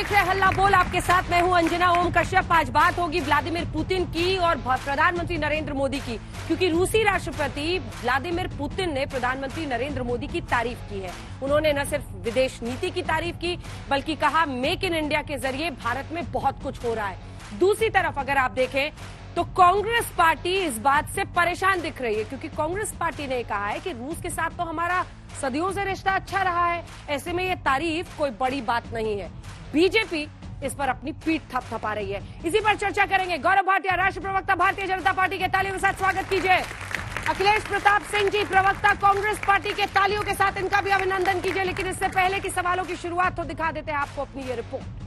देख रहे हैं हल्ला बोल, आपके साथ मैं हूं अंजना ओम कश्यप। आज बात होगी व्लादिमीर पुतिन की और प्रधानमंत्री नरेंद्र मोदी की, क्योंकि रूसी राष्ट्रपति व्लादिमीर पुतिन ने प्रधानमंत्री नरेंद्र मोदी की तारीफ की है। उन्होंने न सिर्फ विदेश नीति की तारीफ की, बल्कि कहा मेक इन इंडिया के जरिए भारत में बहुत कुछ हो रहा है। दूसरी तरफ अगर आप देखें तो कांग्रेस पार्टी इस बात से परेशान दिख रही है, क्योंकि कांग्रेस पार्टी ने कहा है कि रूस के साथ तो हमारा सदियों से रिश्ता अच्छा रहा है, ऐसे में ये तारीफ कोई बड़ी बात नहीं है। बीजेपी इस पर अपनी पीठ थपथपा रही है। इसी पर चर्चा करेंगे। गौरव भाटिया, राष्ट्रीय प्रवक्ता भारतीय जनता पार्टी के, तालियों के साथ स्वागत कीजिए। अखिलेश प्रताप सिंह जी, प्रवक्ता कांग्रेस पार्टी के, तालियों के साथ इनका भी अभिनंदन कीजिए। लेकिन इससे पहले की सवालों की शुरुआत तो दिखा देते हैं आपको अपनी ये रिपोर्ट।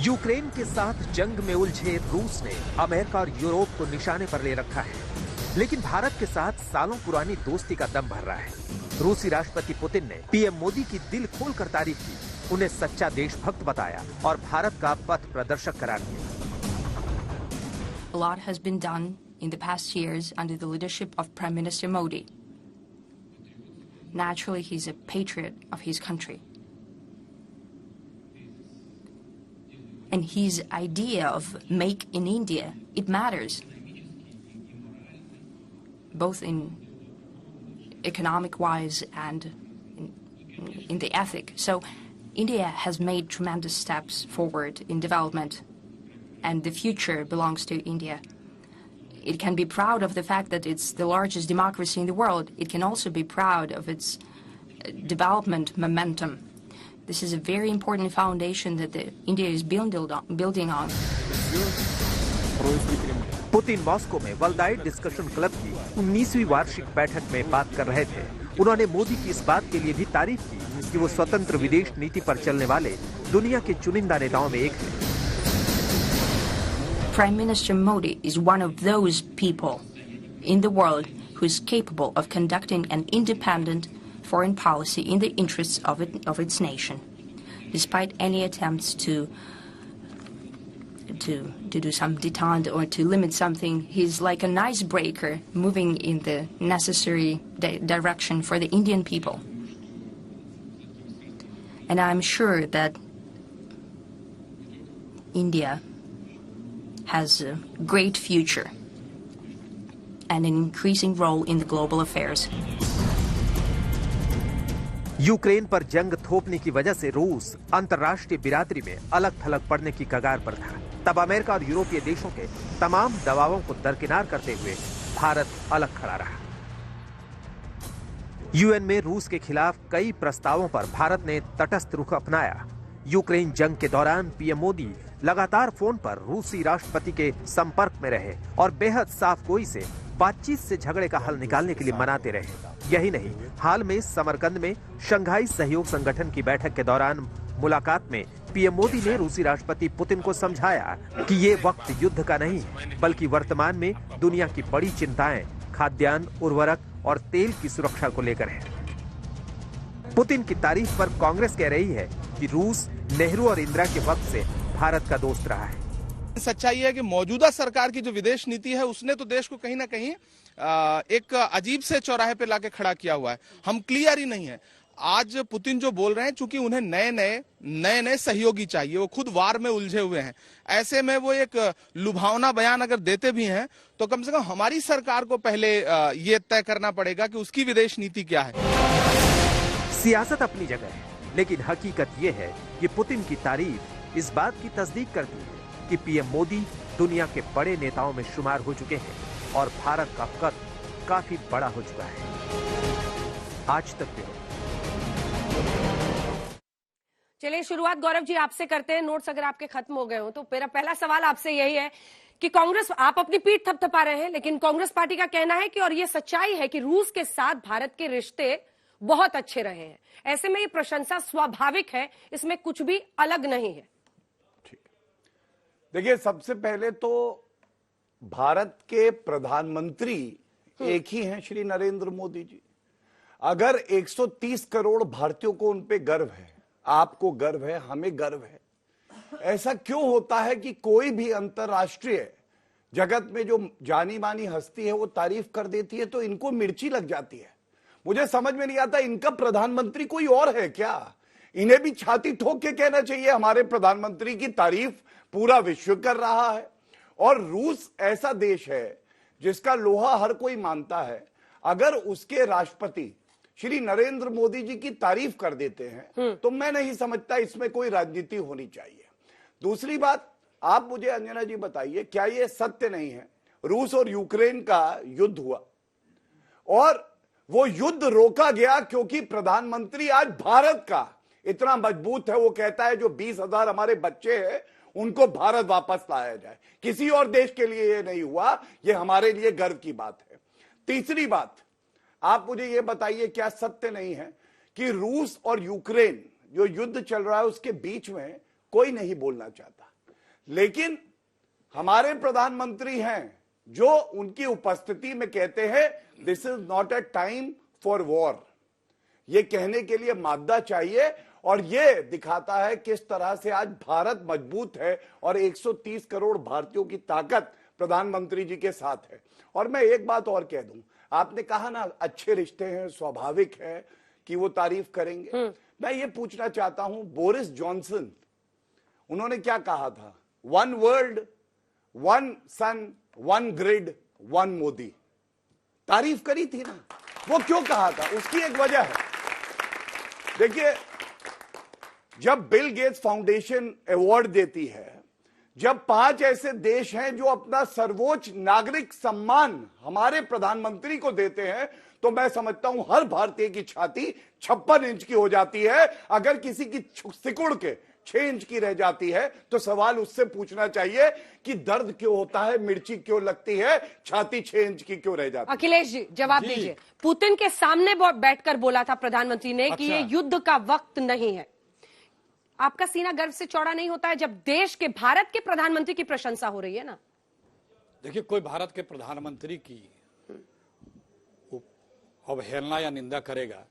यूक्रेन के साथ जंग में उलझे रूस ने अमेरिका और यूरोप को निशाने पर ले रखा है, लेकिन भारत के साथ सालों पुरानी दोस्ती का दम भर रहा है। रूसी राष्ट्रपति पुतिन ने पीएम मोदी की दिल खोलकर तारीफ की, उन्हें सच्चा देशभक्त बताया और भारत का पथ प्रदर्शक करार दिया। A lot has been done in the past years under the leadership of Prime Minister Modi. Naturally, he's a patriot of his country. And his idea of make in India, it matters, both in economic-wise and in the ethic. So India has made tremendous steps forward in development, and the future belongs to India. It can be proud of the fact that it's the largest democracy in the world. It can also be proud of its development momentum. This is a very important foundation that India is building on. Putin Moscow में world discussion club की 19वीं वार्षिक बैठक में बात कर रहे थे। उन्होंने मोदी की इस बात के लिए भी तारीफ की कि वो स्वतंत्र विदेश नीति पर चलने वाले दुनिया के चुनिंदा नेताओं में एक हैं। Prime Minister Modi is one of those people in the world who is capable of conducting an independent foreign policy in the interests of its nation, despite any attempts to do some detente or to limit something. He's like an icebreaker moving in the necessary direction for the Indian people. And I'm sure that India has a great future and an increasing role in the global affairs. Ukraine पर जंग थोपने की वजह से रूस अंतर्राष्ट्रीय बिरादरी में अलग थलग पड़ने की कगार पर था। तब अमेरिका और यूरोपीय देशों के तमाम दबावों को दरकिनार करते हुए भारत अलग खड़ा रहा। यूएन में रूस के खिलाफ कई प्रस्तावों पर भारत ने तटस्थ रुख अपनाया। यूक्रेन जंग के दौरान पीएम मोदी लगातार फोन पर रूसी राष्ट्रपति के संपर्क में रहे और बेहद साफगोई से बातचीत से झगड़े का हल निकालने के लिए मनाते रहे। यही नहीं, हाल में समरकंद में शंघाई सहयोग संगठन की बैठक के दौरान मुलाकात में पीएम मोदी ने रूसी राष्ट्रपति पुतिन को समझाया कि ये वक्त युद्ध का नहीं, बल्कि वर्तमान में दुनिया की बड़ी चिंताएं खाद्यान्न, उर्वरक और तेल की सुरक्षा को लेकर है। पुतिन की तारीफ पर कांग्रेस कह रही है कि रूस नेहरू और इंदिरा के वक्त से भारत का दोस्त रहा है। सच्चाई है कि मौजूदा सरकार की जो विदेश नीति है उसने तो देश को कहीं ना कहीं एक अजीब से चौराहे पे लाके खड़ा किया हुआ है। हम क्लियर ही नहीं है। आज पुतिन जो बोल रहे हैं, चूंकि उन्हें नए नए सहयोगी चाहिए, वो खुद वार में उलझे हुए हैं। ऐसे में वो एक लुभावना बयान अगर देते भी हैं तो कम से कम हमारी सरकार को पहले ये तय करना पड़ेगा कि उसकी विदेश नीति क्या है। सियासत अपनी जगह है, लेकिन हकीकत ये है कि पुतिन की तारीफ इस बात की तस्दीक करती है कि पीएम मोदी दुनिया के बड़े नेताओं में शुमार हो चुके हैं और भारत का कद काफी बड़ा हो चुका है। आज तक चलिए शुरुआत गौरव जी आपसे करते हैं। नोट्स अगर आपके खत्म हो गए हो तो मेरा पहला सवाल आपसे यही है कि कांग्रेस, आप अपनी पीठ थपथपा रहे हैं, लेकिन कांग्रेस पार्टी का कहना है कि और ये सच्चाई है कि रूस के साथ भारत के रिश्ते बहुत अच्छे रहे हैं। ऐसे में ये प्रशंसा स्वाभाविक है, इसमें कुछ भी अलग नहीं है। देखिए, सबसे पहले तो भारत के प्रधानमंत्री एक ही हैं, श्री नरेंद्र मोदी जी। अगर 130 करोड़ भारतीयों को उन पे गर्व है, आपको गर्व है, हमें गर्व है। ऐसा क्यों होता है कि कोई भी अंतरराष्ट्रीय जगत में जो जानी मानी हस्ती है वो तारीफ कर देती है तो इनको मिर्ची लग जाती है। मुझे समझ में नहीं आता, इनका प्रधानमंत्री कोई और है क्या? इन्हें भी छाती ठोक के कहना चाहिए हमारे प्रधानमंत्री की तारीफ पूरा विश्व कर रहा है। और रूस ऐसा देश है जिसका लोहा हर कोई मानता है। अगर उसके राष्ट्रपति श्री नरेंद्र मोदी जी की तारीफ कर देते हैं तो मैं नहीं समझता इसमें कोई राजनीति होनी चाहिए। दूसरी बात, आप मुझे अंजना जी बताइए, क्या यह सत्य नहीं है रूस और यूक्रेन का युद्ध हुआ और वो युद्ध रोका गया क्योंकि प्रधानमंत्री आज भारत का इतना मजबूत है, वो कहता है जो 20,000 हमारे बच्चे हैं उनको भारत वापस लाया जाए। किसी और देश के लिए ये नहीं हुआ, ये हमारे लिए गर्व की बात है। तीसरी बात, आप मुझे ये बताइए, क्या सत्य नहीं है कि रूस और यूक्रेन जो युद्ध चल रहा है उसके बीच में कोई नहीं बोलना चाहता, लेकिन हमारे प्रधानमंत्री हैं जो उनकी उपस्थिति में कहते हैं this is not a time for war. ये कहने के लिए मादा चाहिए और ये दिखाता है किस तरह से आज भारत मजबूत है और 130 करोड़ भारतीयों की ताकत प्रधानमंत्री जी के साथ है। और मैं एक बात और कह दूं, आपने कहा ना अच्छे रिश्ते हैं, स्वाभाविक है कि वो तारीफ करेंगे। मैं ये पूछना चाहता हूं, बोरिस जॉनसन उन्होंने क्या कहा था? 1 वर्ल्ड 1 सन 1 ग्रिड 1 मोदी। तारीफ करी थी ना, वो क्यों कहा था? उसकी एक वजह है। देखिए, जब बिल गेट्स फाउंडेशन अवार्ड देती है, जब 5 ऐसे देश हैं जो अपना सर्वोच्च नागरिक सम्मान हमारे प्रधानमंत्री को देते हैं, तो मैं समझता हूं हर भारतीय की छाती 56 इंच की हो जाती है। अगर किसी की सिकुड़ के 6 इंच की रह जाती है तो सवाल उससे पूछना चाहिए कि दर्द क्यों होता है, मिर्ची क्यों लगती है, छाती 6 इंच की क्यों रह जाती है? अखिलेश जी जवाब दीजिए। पुतिन के सामने बैठकर बोला था प्रधानमंत्री ने कि ये युद्ध का वक्त नहीं है। आपका सीना गर्व से चौड़ा नहीं होता है जब देश के, भारत के प्रधानमंत्री की प्रशंसा हो रही है ना? देखिए, कोई भारत के प्रधानमंत्री की अवहेलना या निंदा करेगा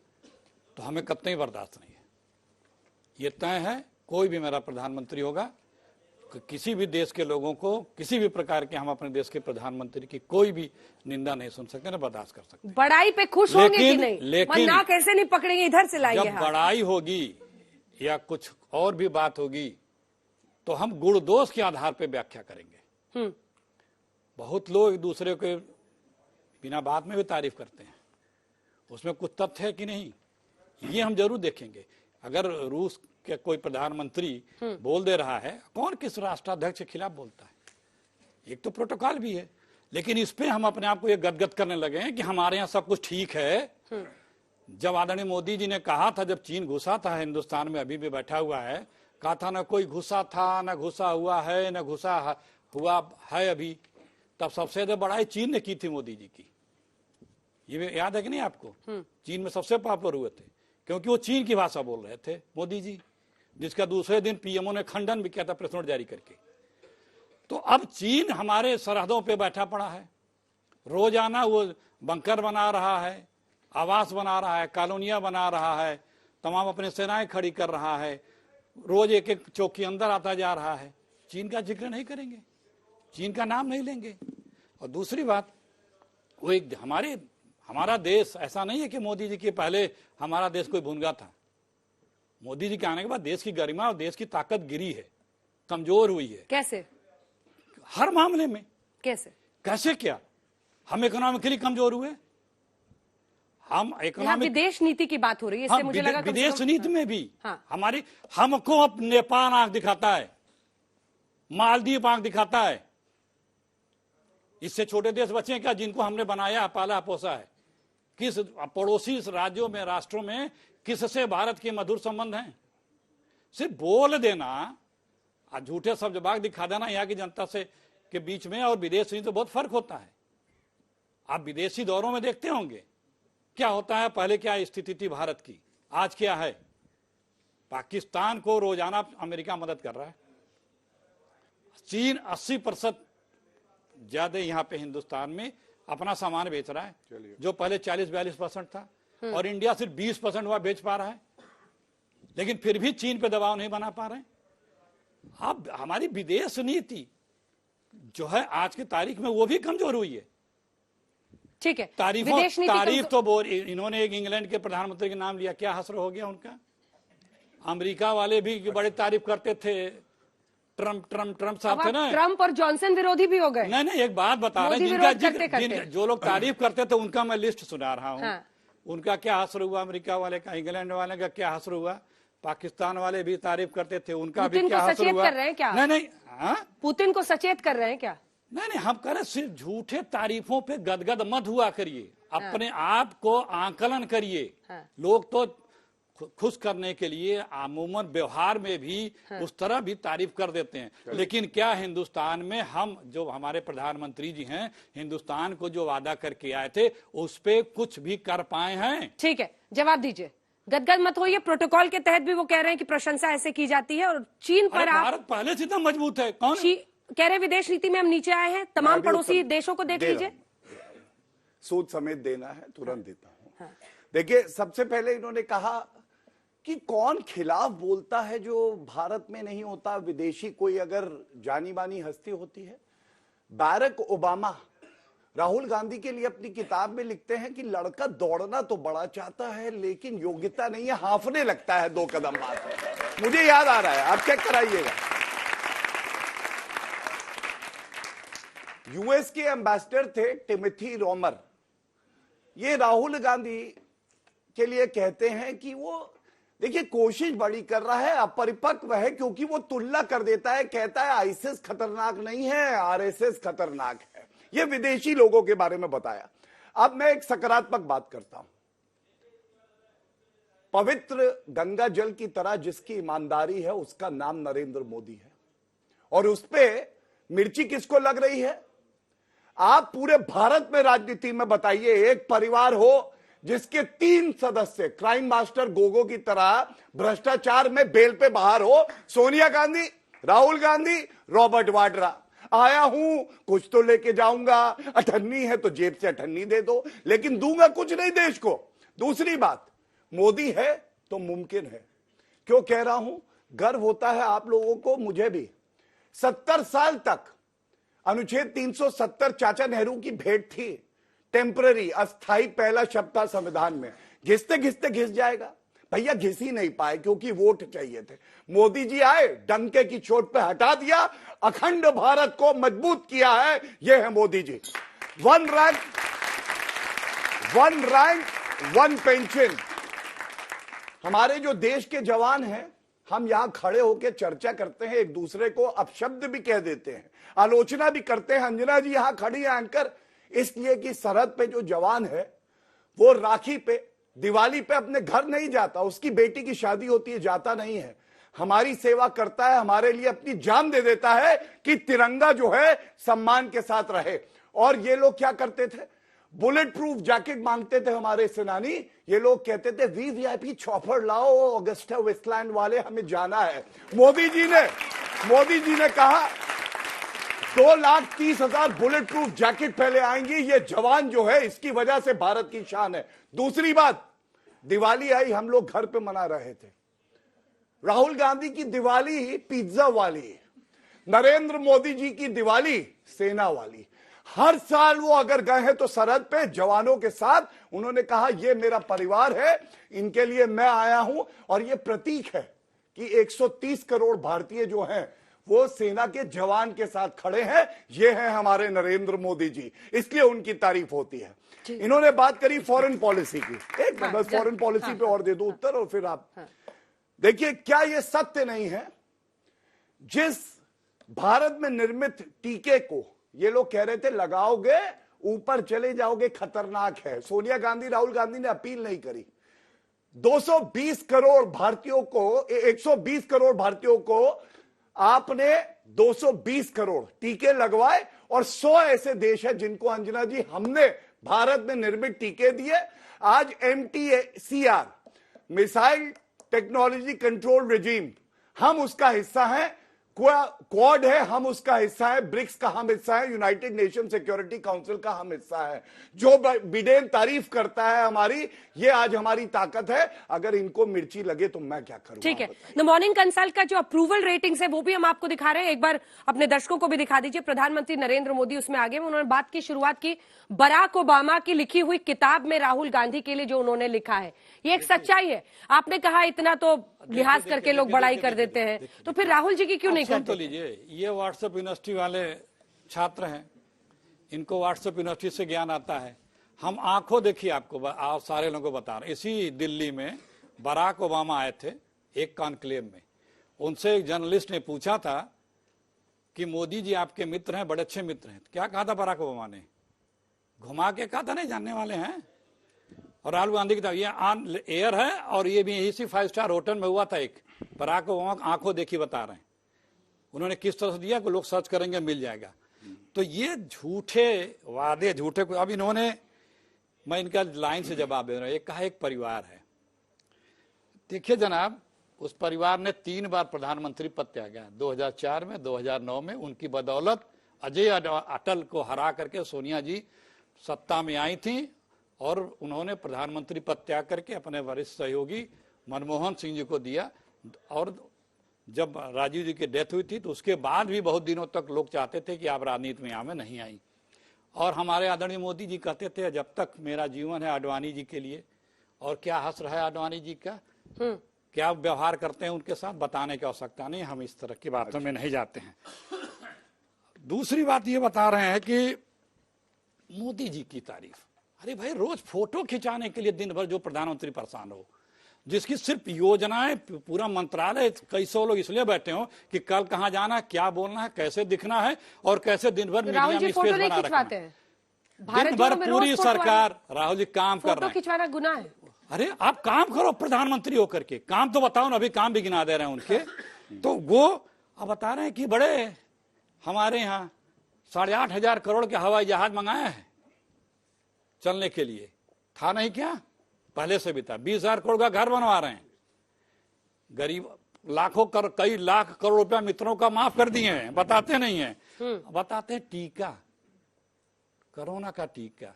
तो हमें कतई बर्दाश्त नहीं है। ये तय है, कोई भी मेरा प्रधानमंत्री होगा, किसी भी देश के लोगों को किसी भी प्रकार के, हम अपने देश के प्रधानमंत्री की कोई भी निंदा नहीं सुन सकते, ना बर्दाश्त कर सकते। बड़ाई पे खुश होंगे कि नहीं? लेकिन नाक ऐसे नहीं पकड़ेंगे, इधर से लाइए। जब बड़ाई होगी या कुछ और भी बात होगी तो हम गुण दोष के आधार पर व्याख्या करेंगे। बहुत लोग एक दूसरे के बिना बात में भी तारीफ करते हैं, उसमें कुछ तथ्य है कि नहीं, ये हम जरूर देखेंगे। अगर रूस के कोई प्रधानमंत्री बोल दे रहा है, कौन किस राष्ट्राध्यक्ष के खिलाफ बोलता है? एक तो प्रोटोकॉल भी है, लेकिन इस पे हम अपने आप को ये गदगद करने लगे हैं कि हमारे यहाँ सब कुछ ठीक है। जब आदरणीय मोदी जी ने कहा था, जब चीन घुसा था हिंदुस्तान में, अभी भी बैठा हुआ है, कहा था ना कोई घुसा था, ना घुसा हुआ है, ना घुसा हुआ है अभी, तब सबसे ज्यादा बड़ाई चीन ने की थी मोदी जी की। ये याद है कि नहीं आपको? चीन में सबसे पॉपुलर हुए थे क्योंकि वो चीन की भाषा बोल रहे थे मोदी जी, जिसका दूसरे दिन पीएमओ ने खंडन भी किया था प्रेस नोट जारी करके। तो अब चीन हमारे सरहदों पे बैठा पड़ा है, रोजाना वो बंकर बना रहा है, आवास बना रहा है, कॉलोनियां बना रहा है, तमाम अपनी सेनाएं खड़ी कर रहा है, रोज एक एक चौकी अंदर आता जा रहा है। चीन का जिक्र नहीं करेंगे, चीन का नाम नहीं लेंगे। और दूसरी बात, वो एक हमारा देश ऐसा नहीं है कि मोदी जी के पहले हमारा देश कोई भूनगा था। मोदी जी के आने के बाद देश की गरिमा और देश की ताकत गिरी है, कमजोर हुई है। कैसे? हर मामले में। कैसे क्या? हम इकोनॉमिकली कमजोर हुए, हम इकोनॉमिक, विदेश नीति की बात हो रही है, इससे मुझे लगा विदेश नीति में भी हाँ। हमारी, हमको अब नेपाल आंख दिखाता है, मालदीव आंख दिखाता है। इससे छोटे देश बचे क्या जिनको हमने बनाया, पाला पोसा है? किस पड़ोसी राज्यों में, राष्ट्रों में किससे भारत के मधुर संबंध हैं? सिर्फ बोल देना, झूठे शब्दबाग दिखा देना यहाँ की जनता से के बीच में और विदेश नीति तो बहुत फर्क होता है। आप विदेशी दौरों में देखते होंगे क्या होता है, पहले क्या स्थिति थी भारत की, आज क्या है। पाकिस्तान को रोजाना अमेरिका मदद कर रहा है, चीन 80% ज्यादा यहाँ पे हिंदुस्तान में अपना सामान बेच रहा है, जो पहले 40-42% था, और इंडिया सिर्फ 20% वह बेच पा रहा है। लेकिन फिर भी चीन पे दबाव नहीं बना पा रहे हैं। अब हमारी विदेश नीति जो है आज की तारीख में वो भी कमजोर हुई है। ठीक है, तारीफ तो इन्होंने एक इंग्लैंड के प्रधानमंत्री का नाम लिया, क्या हसर हो गया उनका। अमेरिका वाले भी बड़े तारीफ करते थे, ट्रम्प साहब थे ना। ट्रम्प और जॉनसन विरोधी भी हो गए। नहीं, एक बात बता रहे हैं, जो लोग तारीफ करते थे उनका मैं लिस्ट सुना रहा हूँ। हाँ। उनका क्या असर हुआ, अमेरिका वाले का, इंग्लैंड वाले का क्या असर हुआ, पाकिस्तान वाले भी तारीफ करते थे, उनका भी क्या असर हुआ। कर रहे हैं क्या? नहीं, पुतिन को सचेत कर रहे हैं क्या? नहीं, हम कह रहे सिर्फ झूठे तारीफों पे गदगद मत हुआ करिए, अपने आप को आकलन करिए। लोग तो खुश करने के लिए अमूमन व्यवहार में भी उस तरह भी तारीफ कर देते हैं। लेकिन क्या हिंदुस्तान में हम जो हमारे प्रधानमंत्री जी हैं, हिंदुस्तान को जो वादा करके आए थे उस पे कुछ भी कर पाए हैं? ठीक है, जवाब दीजिए। गदगद मत होइए, प्रोटोकॉल के तहत भी वो कह रहे हैं कि प्रशंसा ऐसे की जाती है। और चीन पर भारत पहले से इतना मजबूत है, कौन कह रहे विदेश नीति में हम नीचे आए हैं। तमाम पड़ोसी देशों को देख लीजिए। सूद समेत देना है, तुरंत देता हूं। देखिए, सबसे पहले इन्होंने कहा कि कौन खिलाफ बोलता है जो भारत में नहीं होता, विदेशी कोई अगर जानी मानी हस्ती होती है। बैरक ओबामा राहुल गांधी के लिए अपनी किताब में लिखते हैं कि लड़का दौड़ना तो बड़ा चाहता है लेकिन योग्यता नहीं है, हांफने लगता है 2 कदम बाद। मुझे याद आ रहा है, आप चेक कराइएगा। यूएस के एम्बेसडर थे टिमोथी रोमर, ये राहुल गांधी के लिए कहते हैं कि वो देखिए कोशिश बड़ी कर रहा है, अपरिपक्व है, क्योंकि वो तुलना कर देता है, कहता है आईएसआईएस खतरनाक नहीं है, आरएसएस खतरनाक है। ये विदेशी लोगों के बारे में बताया। अब मैं एक सकारात्मक बात करता हूं। पवित्र गंगा जल की तरह जिसकी ईमानदारी है उसका नाम नरेंद्र मोदी है, और उस पे मिर्ची किसको लग रही है? आप पूरे भारत में राजनीति में बताइए, एक परिवार हो जिसके 3 सदस्य क्राइम मास्टर गोगो की तरह भ्रष्टाचार में बेल पे बाहर हो, सोनिया गांधी, राहुल गांधी, रॉबर्ट वाड्रा। आया हूं, कुछ तो लेके जाऊंगा, अठन्नी है तो जेब से अठन्नी दे दो, लेकिन दूंगा कुछ नहीं देश को। दूसरी बात, मोदी है तो मुमकिन है। क्यों कह रहा हूं? गर्व होता है आप लोगों को, मुझे भी। 70 साल तक अनुच्छेद 370 चाचा नेहरू की भेंट थी, टेम्पररी, अस्थाई पहला शब्द था संविधान में। घिसते घिसते घिस जाएगा। भैया घिस ही नहीं पाए क्योंकि वोट चाहिए थे। मोदी जी आए, डंके की चोट पे हटा दिया, अखंड भारत को मजबूत किया है। ये है मोदी जी। 1 rank 1 pension. हमारे जो देश के जवान हैं, हम यहां खड़े होकर चर्चा करते हैं, एक दूसरे को अपशब्द भी कह देते हैं, आलोचना भी करते हैं। अंजना जी यहां खड़ी है एंकर, इसलिए कि सरहद पे जो जवान है वो राखी पे, दिवाली पे अपने घर नहीं जाता, उसकी बेटी की शादी होती है, जाता नहीं है, हमारी सेवा करता है, हमारे लिए अपनी जान दे देता है कि तिरंगा जो है सम्मान के साथ रहे। और ये लोग क्या करते थे? बुलेट प्रूफ जैकेट मांगते थे हमारे सेनानी। ये लोग कहते थे वीवीआईपी चॉपर लाओ, ऑगस्टा वेस्टलैंड वाले, हमें जाना है। मोदी जी ने कहा 2,30,000 बुलेट प्रूफ जैकेट पहले आएंगी। ये जवान जो है इसकी वजह से भारत की शान है। दूसरी बात, दिवाली आई, हम लोग घर पे मना रहे थे। राहुल गांधी की दिवाली पिज्जा वाली, नरेंद्र मोदी जी की दिवाली सेना वाली। हर साल वो अगर गए हैं तो सरहद पे जवानों के साथ, उन्होंने कहा ये मेरा परिवार है, इनके लिए मैं आया हूं। और ये प्रतीक है कि 130 करोड़ भारतीय जो हैं वो सेना के जवान के साथ खड़े हैं। ये हैं हमारे नरेंद्र मोदी जी, इसलिए उनकी तारीफ होती है। इन्होंने बात करी फॉरेन पॉलिसी की। एक मिनट बस फॉरेन पॉलिसी पे और दे दो उत्तर, और फिर आप देखिए, क्या ये सत्य नहीं है? जिस भारत में निर्मित टीके को ये लोग कह रहे थे लगाओगे ऊपर चले जाओगे, खतरनाक है। सोनिया गांधी, राहुल गांधी ने अपील नहीं करी। 220 करोड़ भारतीयों को, 120 करोड़ भारतीयों को आपने 220 करोड़ टीके लगवाए। और 100 ऐसे देश हैं जिनको, अंजना जी, हमने भारत में निर्मित टीके दिए। आज MTCR, missile technology control regime, हम उसका हिस्सा हैं। क्वाड है, हम उसका हिस्सा है, ब्रिक्स का हम हिस्सा है, यूनाइटेड नेशन सिक्योरिटी काउंसिल का हम हिस्सा है। जो बिडेन तारीफ करता है हमारी, ये आज हमारी ताकत है। अगर इनको मिर्ची लगे तो मैं क्या करूं? ठीक है, द मॉर्निंग कंसल्ट का जो अप्रूवल रेटिंग्स है वो भी हम आपको दिखा रहे हैं, एक बार अपने दर्शकों को भी दिखा दीजिए। प्रधानमंत्री नरेंद्र मोदी उसमें आगे, उन्होंने बात की शुरुआत की बराक ओबामा की लिखी हुई किताब में राहुल गांधी के लिए जो उन्होंने लिखा है, ये एक सच्चाई है। आपने कहा इतना तो लिहाज करके लोग बड़ाई कर देते हैं, तो फिर राहुल जी की क्यों नहीं करते? तो लीजिए, ये व्हाट्सएप यूनिवर्सिटी वाले छात्र हैं, इनको व्हाट्सएप यूनिवर्सिटी से ज्ञान आता है। हम आंखों देखिए, आपको आप सारे लोगों को बता रहे, इसी दिल्ली में बराक ओबामा आए थे एक कॉन्क्लेव में। उनसे एक जर्नलिस्ट ने पूछा था कि मोदी जी आपके मित्र हैं, बड़े अच्छे मित्र हैं। क्या कहा था बराक ओबामा ने? घुमा के कहा था नहीं जानने वाले हैं। और राहुल गांधी की तरफ ये ऑन एयर है, और ये भी इसी 5 स्टार होटल में हुआ था। एक बराक ओबामा आंखों देखी बता रहे हैं उन्होंने किस तरह से दिया कि लोग सर्च करेंगे मिल जाएगा। तो ये झूठे वादे, झूठे, अब इन्होंने, मैं इनका लाइन से जवाब दे रहा हूं। एक कहा एक परिवार है, देखिए जनाब, उस परिवार ने 3 बार प्रधानमंत्री पद त्यागा, 2004 में, 2009 में। उनकी बदौलत अजय अटल को हरा करके सोनिया जी सत्ता में आई थी, और उन्होंने प्रधानमंत्री पद त्याग करके अपने वरिष्ठ सहयोगी मनमोहन सिंह जी को दिया। और जब राजीव जी की डेथ हुई थी तो उसके बाद भी बहुत दिनों तक लोग चाहते थे कि आप राजनीति में आवे, नहीं आई। और हमारे आदरणीय मोदी जी कहते थे जब तक मेरा जीवन है आडवाणी जी के लिए। और क्या हंस रहा है आडवाणी जी का, क्या व्यवहार करते हैं उनके साथ, बताने की आवश्यकता नहीं, हम इस तरह की बातों में नहीं जाते हैं। दूसरी बात ये बता रहे हैं कि मोदी जी की तारीफ, अरे भाई, रोज फोटो खिंचाने के लिए दिन भर जो प्रधानमंत्री परेशान हो, जिसकी सिर्फ योजनाएं, पूरा मंत्रालय, कई सौ लोग इसलिए बैठे हो कि कल कहां जाना है, क्या बोलना है, कैसे दिखना है, और कैसे दिन भर मीडिया में स्पेस बना रखना है। दिन भर पूरी सरकार, राहुल जी काम कर रहे हैं। खिंचवाना गुनाह है? अरे आप काम करो प्रधानमंत्री होकर के, काम तो बताओ ना, अभी काम भी गिना दे रहे हैं उनके। तो वो अब बता रहे हैं कि बड़े हमारे यहाँ 8,500 करोड़ के हवाई जहाज मंगाए हैं चलने के लिए, था नहीं क्या? पहले से भी था। 20,000 करोड़ का घर बनवा रहे हैं, गरीब लाखों कई लाख करोड़ रुपया मित्रों का माफ कर दिए हैं, बताते नहीं है। बताते हैं टीका, कोरोना का टीका।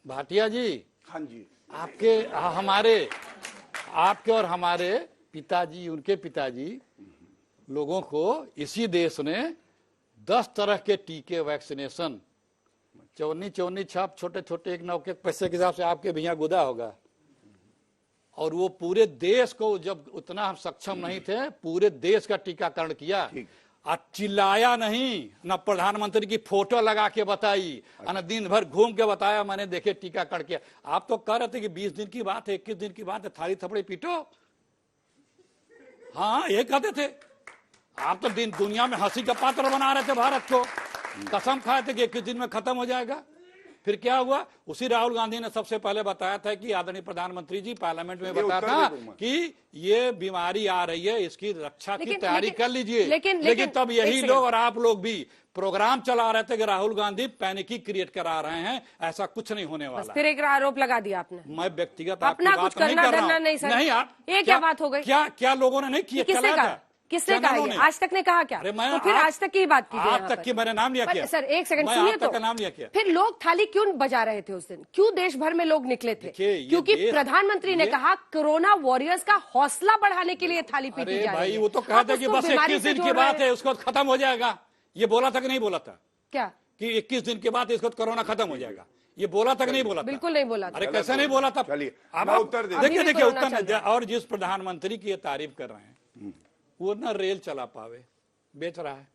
भाटिया जी, हाँ जी, आपके और हमारे पिताजी, उनके पिताजी लोगों को इसी देश ने 10 तरह के टीके, वैक्सीनेशन, 54 छाप, छोटे छोटे 1 9 के पैसे के हिसाब से आपके भैया गुदा होगा। और वो पूरे देश को, जब उतना हम सक्षम नहीं थे, पूरे देश का टीकाकरण किया। और चिल्लाया नहीं, न प्रधानमंत्री की फोटो लगा के बताई, न दिन भर घूम के बताया मैंने देखे टीकाकरण किया। आप तो कह रहे थे कि 20 दिन की बात है, 21 दिन की बात है, थाली थपड़ी पीटो। हाँ, ये कहते थे आप। तो दुनिया में हंसी का पात्र बना रहे थे भारत को, कसम खाए थे कि 21 दिन में खत्म हो जाएगा। फिर क्या हुआ? उसी राहुल गांधी ने सबसे पहले बताया था कि आदरणीय प्रधानमंत्री जी, पार्लियामेंट में बताया था कि ये बीमारी आ रही है, इसकी रक्षा की तैयारी कर लीजिए। लेकिन तब यही लोग और आप लोग भी प्रोग्राम चला रहे थे कि राहुल गांधी पैनिकी क्रिएट करा रहे हैं, ऐसा कुछ नहीं होने वाला। फिर एक आरोप लगा दिया आपने। मैं व्यक्तिगत अपना कुछ करना धरना नहीं सर, नहीं आप, ये क्या बात हो गई? क्या लोगों ने नहीं किया? किसने कहा ये? आज तक ने कहा क्या? तो फिर आज तक की बात की, आज तक की मैंने नाम लिया किया? सर एक सेकंड सुनिए तो, नाम लिया किया? फिर लोग थाली क्यों बजा रहे थे उस दिन? क्यों देश भर में लोग निकले थे? क्योंकि प्रधानमंत्री ने कहा कोरोना वॉरियर्स का हौसला बढ़ाने के लिए थाली पीटी जा रही है। भाई वो तो कहते हैं कि बस 21 दिन की बात है, उसको खत्म हो जाएगा। ये बोला था कि नहीं बोला था? क्या कि 21 दिन के बाद इसको कोरोना खत्म हो जाएगा? ये बोला था कि नहीं बोला था? बिल्कुल नहीं बोला। अरे कैसे नहीं बोला था? चलिए आप उत्तर देखिए उत्तर। और जिस प्रधानमंत्री की ये तारीफ कर रहे हैं वो ना रेल चला पावे, बेच रहा है,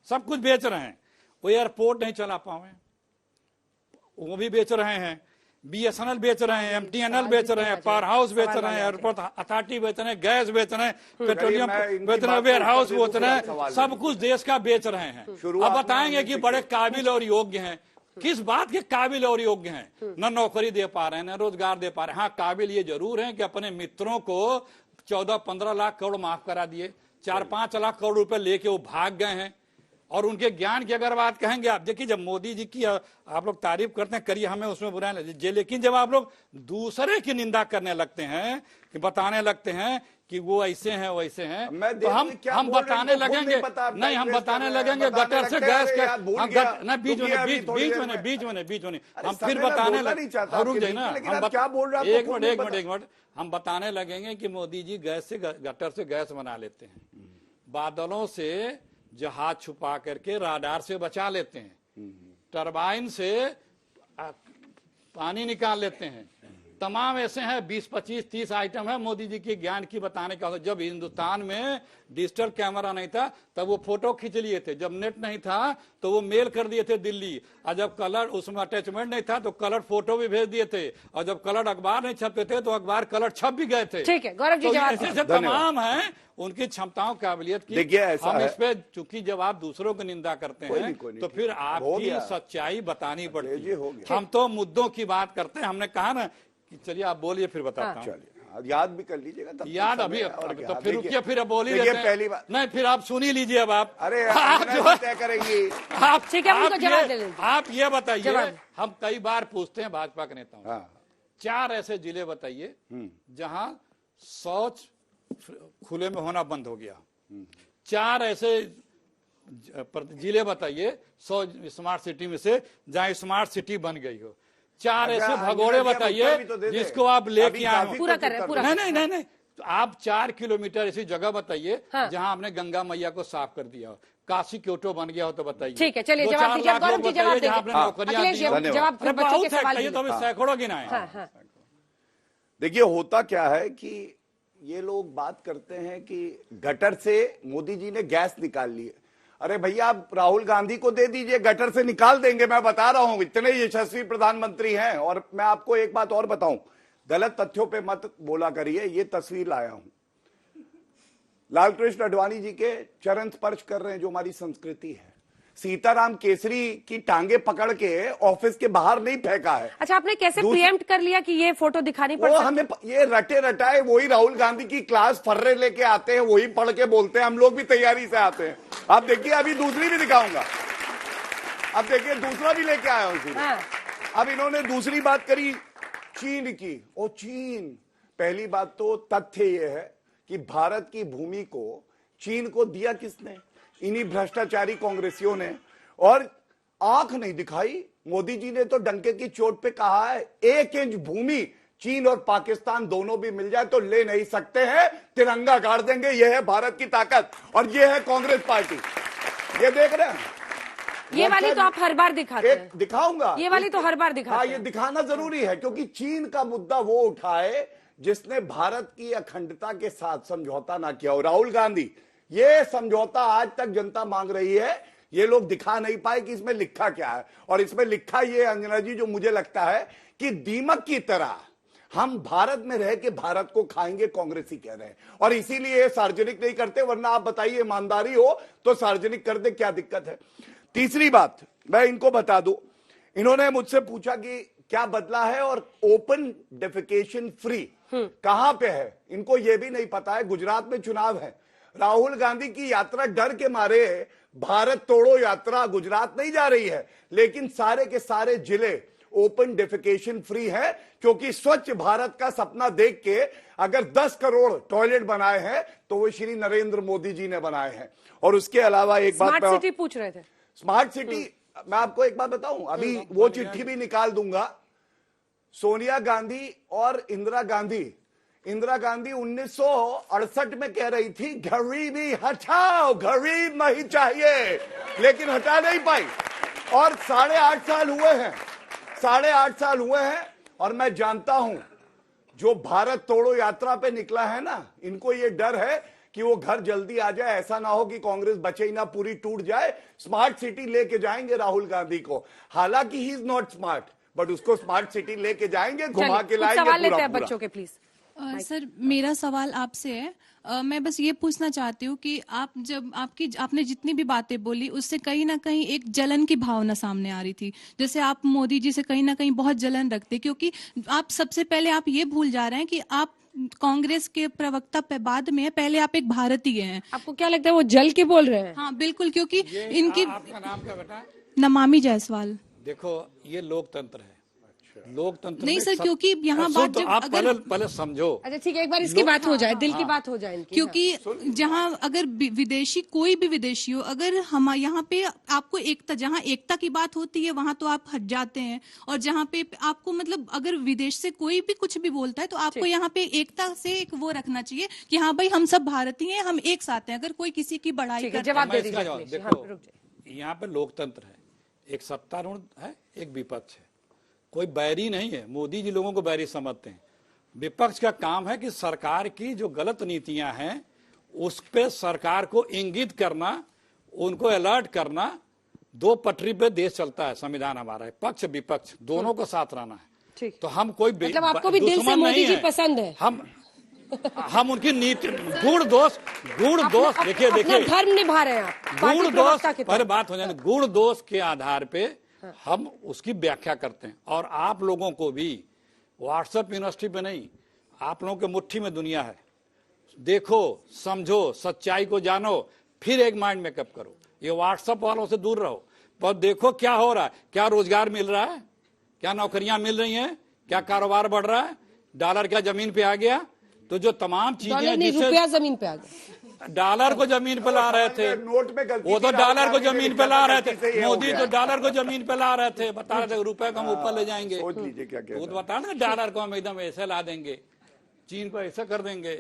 सब कुछ बेच रहे हैं। वो एयरपोर्ट नहीं चला पावे, वो भी बेच रहे हैं। BSNL बेच रहे हैं, MTNL बेच रहे हैं, पावर हाउस बेच रहे हैं, एयरपोर्ट अथॉरिटी बेच रहे हैं, गैस बेच रहे हैं, पेट्रोलियम बेच रहे हैं, वेयर हाउस बेच रहे हैं, सब कुछ देश का बेच रहे हैं। अब बताएंगे कि बड़े काबिल और योग्य हैं। किस बात के काबिल और योग्य हैं? न नौकरी दे पा रहे हैं, न रोजगार दे पा रहे हैं। हाँ, काबिल ये जरूर है कि अपने मित्रों को 14-15 लाख करोड़ माफ करा दिए, 4-5 लाख करोड़ रुपए लेके वो भाग गए हैं। और उनके ज्ञान की अगर बात कहेंगे आप, देखिए जब मोदी जी की आप लोग तारीफ करते हैं, करिए, हमें उसमें बुरा नहीं लगता, लेकिन जब आप लोग दूसरे की निंदा करने लगते हैं, कि बताने लगते हैं कि वो ऐसे हैं वैसे हैं, तो हम बताने लगेंगे, नहीं हम बताने लगेंगे गटर से गैस के, बीच में हम फिर बताने लगे, रुक जाइए ना, एक मिनट, हम बताने लगेंगे कि मोदी जी गैस से, गटर से गैस बना लेते हैं, बादलों से जहाज छुपा करके राडार से बचा लेते हैं, टरबाइन से पानी निकाल लेते हैं, तमाम ऐसे हैं 20, 25, 30 आइटम है मोदी जी के ज्ञान की बताने का। जब हिंदुस्तान में डिजिटल कैमरा नहीं था तब वो फोटो खींच लिए थे, जब नेट नहीं था तो वो मेल कर दिए थे दिल्ली, और जब कलर उसमें अटैचमेंट नहीं था तो कलर फोटो भी भेज दिए थे, और जब कलर अखबार नहीं छपते थे तो अखबार कलर छप भी गए थे। ठीक है गौरव जी, तो ऐसे तमाम है उनकी क्षमताओं काबिलियत की। देखिए हम इस पे, चूंकि जब आप दूसरों की निंदा करते हैं तो फिर आपकी सच्चाई बतानी पड़ती है। हम तो मुद्दों की बात करते हैं, हमने कहा ना कि चलिए आप बोलिए फिर बताता हूँ। चलिए याद भी कर लीजिएगा, तब याद अभी तो फिर रुकिए, फिर अब बोलिए पहली बात नहीं, फिर आप सुन ही लीजिए अब आप। अरे आप जो तय करेंगी आप ये बताइए, हम कई बार पूछते हैं भाजपा के नेताओं, 4 ऐसे जिले बताइए जहां शौच खुले में होना बंद हो गया, 4 ऐसे जिले बताइए 100 स्मार्ट सिटी में से जहां स्मार्ट सिटी बन गई हो, 4 ऐसे भगोड़े बताइए जिसको आप लेके आए हो। पूरा कर रहे हैं, नहीं, तो आप 4 किलोमीटर ऐसी जगह बताइए जहां आपने गंगा मैया को साफ कर दिया हो, काशी क्योटो बन गया हो तो बताइए। ठीक है, चलिए जवाब दीजिए, गौरव जी जवाब दीजिए, जवाब बच्चों के सवाल तो सैकड़ों गिनाए। देखिए होता क्या है कि ये लोग बात करते हैं कि गटर से मोदी जी ने गैस निकाल ली है। अरे भैया आप राहुल गांधी को दे दीजिए, गटर से निकाल देंगे, मैं बता रहा हूं, इतने यशस्वी प्रधानमंत्री हैं। और मैं आपको एक बात और बताऊं, गलत तथ्यों पे मत बोला करिए, ये तस्वीर लाया हूं, लालकृष्ण आडवाणी जी के चरण स्पर्श कर रहे हैं, जो हमारी संस्कृति है। सीताराम केसरी की टांगे पकड़ के ऑफिस के बाहर नहीं फेंका है। अच्छा, आपने कैसे प्रीएम्प्ट कर लिया कि ये फोटो दिखानी पड़ सकती है? हमें ये रटे रटाए वही राहुल गांधी की क्लास फर्रे लेके आते हैं, वही पढ़ के बोलते हैं, हम लोग भी तैयारी से आते हैं। आप देखिए अभी दूसरी भी दिखाऊंगा, अब देखिए दूसरा भी लेके आया हूं। अब इन्होंने दूसरी बात करी चीन की। ओ चीन, पहली बात तो तथ्य ये है कि भारत की भूमि को चीन को दिया किसने? इन्हीं भ्रष्टाचारी कांग्रेसियों ने। और आंख नहीं दिखाई, मोदी जी ने तो डंके की चोट पे कहा है 1 इंच भूमि चीन और पाकिस्तान दोनों भी मिल जाए तो ले नहीं सकते हैं, तिरंगा गाड़ देंगे। यह है भारत की ताकत और यह है कांग्रेस पार्टी। ये देख रहे हैं, ये वाली तो आप हर बार दिखाते हैं। दिखाऊंगा, ये वाली तो हर बार दिखाते हैं। ये दिखाना जरूरी है क्योंकि चीन का मुद्दा वो उठाए जिसने भारत की अखंडता के साथ समझौता ना किया हो। राहुल गांधी, ये समझौता आज तक जनता मांग रही है, ये लोग दिखा नहीं पाए कि इसमें लिखा क्या है। और इसमें लिखा ये अंजना जी, जो मुझे लगता है कि दीमक की तरह हम भारत में रह के भारत को खाएंगे, कांग्रेसी कह रहे हैं। और इसीलिए सार्वजनिक नहीं करते, वरना आप बताइए ईमानदारी हो तो सार्वजनिक कर दे, क्या दिक्कत है। तीसरी बात मैं इनको बता दूं, इन्होंने मुझसे पूछा कि क्या बदला है और ओपन डेफिकेशन फ्री कहां पे है, इनको यह भी नहीं पता है। गुजरात में चुनाव है, राहुल गांधी की यात्रा डर के मारे भारत तोड़ो यात्रा गुजरात नहीं जा रही है, लेकिन सारे के सारे जिले ओपन डेफिकेशन फ्री है, क्योंकि स्वच्छ भारत का सपना देख के अगर 10 करोड़ टॉयलेट बनाए हैं तो वो श्री नरेंद्र मोदी जी ने बनाए हैं। और उसके अलावा एक बात, स्मार्ट सिटी पूछ रहे थे। स्मार्ट सिटी, मैं आपको एक बात बताऊं, अभी वो चिट्ठी भी निकाल दूंगा। सोनिया गांधी और इंदिरा गांधी 1968 में कह रही थी गरीबी हटाओ, गरीब नहीं चाहिए, लेकिन हटा नहीं पाई। और 8.5 साल हुए हैं, 8.5 साल हुए हैं। और मैं जानता हूं जो भारत तोड़ो यात्रा पे निकला है ना, इनको ये डर है कि वो घर जल्दी आ जाए, ऐसा ना हो कि कांग्रेस बचे ही ना, पूरी टूट जाए। स्मार्ट सिटी लेके जाएंगे राहुल गांधी को, हालांकि he is not smart, but उसको स्मार्ट सिटी लेके जाएंगे, घुमा के लाएंगे। सवाल लेते हैं बच्चों के, प्लीज। सर मेरा सवाल आपसे है, मैं बस ये पूछना चाहती हूँ कि आप जब आपने जितनी भी बातें बोली उससे कहीं ना कहीं एक जलन की भावना सामने आ रही थी, जैसे आप मोदी जी से कहीं ना कहीं बहुत जलन रखते, क्योंकि आप सबसे पहले आप ये भूल जा रहे हैं कि आप कांग्रेस के प्रवक्ता पे बाद में है, पहले आप एक भारतीय हैं। आपको क्या लगता है वो जल के बोल रहे हैं? हाँ बिल्कुल, क्योंकि इनकी आपका नाम क्या बेटा? नमामि जायसवाल। देखो ये लोकतंत्र है। लोकतंत्र नहीं में सर, क्योंकि यहाँ बात तो जब आप अगर पहले समझो। अच्छा ठीक है, एक बार इसकी बात हो जाए, दिल की बात हो जाए इनकी। क्योंकि जहाँ अगर विदेशी, कोई भी विदेशी हो, अगर हम यहाँ पे आपको एकता, जहाँ एकता की बात होती है वहां तो आप हट जाते हैं, और जहाँ पे आपको मतलब अगर विदेश से कोई भी कुछ भी बोलता है तो आपको यहाँ पे एकता से एक वो रखना चाहिए कि हाँ भाई हम सब भारतीय हैं, हम एक साथ हैं। अगर कोई किसी की बढ़ाई करता जवाब दे मैं इसका जवाब- दीजिए। देखो यहाँ पे लोकतंत्र है, एक सत्तारूढ़ है, एक विपक्ष है, कोई बैरी नहीं है। मोदी जी लोगों को बैरी समझते हैं। विपक्ष का काम है कि सरकार की जो गलत नीतियां हैं उस पे सरकार को इंगित करना, उनको अलर्ट करना। दो पटरी पे देश चलता है, संविधान हमारा है, पक्ष विपक्ष दोनों को साथ रहना है। ठीक। तो हम कोई मतलब आपको भी दिल से दुश्मन मोदी नहीं जी है। पसंद है? हम उनकी नीति गुण दोष देखिए अपना धर्म निभा रहे हैं आप, पार्टी गुण दोष प्रवक्ता के तौर पर बात हो जाए, गुण दोष के आधार पे हम उसकी व्याख्या करते हैं। और आप लोगों को भी व्हाट्सएप यूनिवर्सिटी पे नहीं, आप लोगों के मुट्ठी में दुनिया है। देखो, समझो, सच्चाई को जानो, फिर एक माइंड मेकअप करो। ये व्हाट्सएप वालों से दूर रहो, पर देखो क्या हो रहा है। क्या रोजगार मिल रहा है, क्या नौकरियां मिल रही हैं, क्या कारोबार बढ़ रहा है, डॉलर क्या जमीन पे आ गया। तो जो तमाम चीजें जिससे रुपया जमीन पे आ गया, डॉलर को जमीन पे ला रहे थे, नोट में गलती वो तो थी, डॉलर को राहुल जमीन गांधी पे ला रहे गलती से थे। ये हो मोदी गया। तो डॉलर को जमीन पे ला रहे थे, बता रहे थे रुपए को हम ऊपर ले जाएंगे। सोच लीजिए क्या कहते वो हैं। तो बता रहे डॉलर को हम एकदम ऐसे ला देंगे, चीन को ऐसा कर देंगे।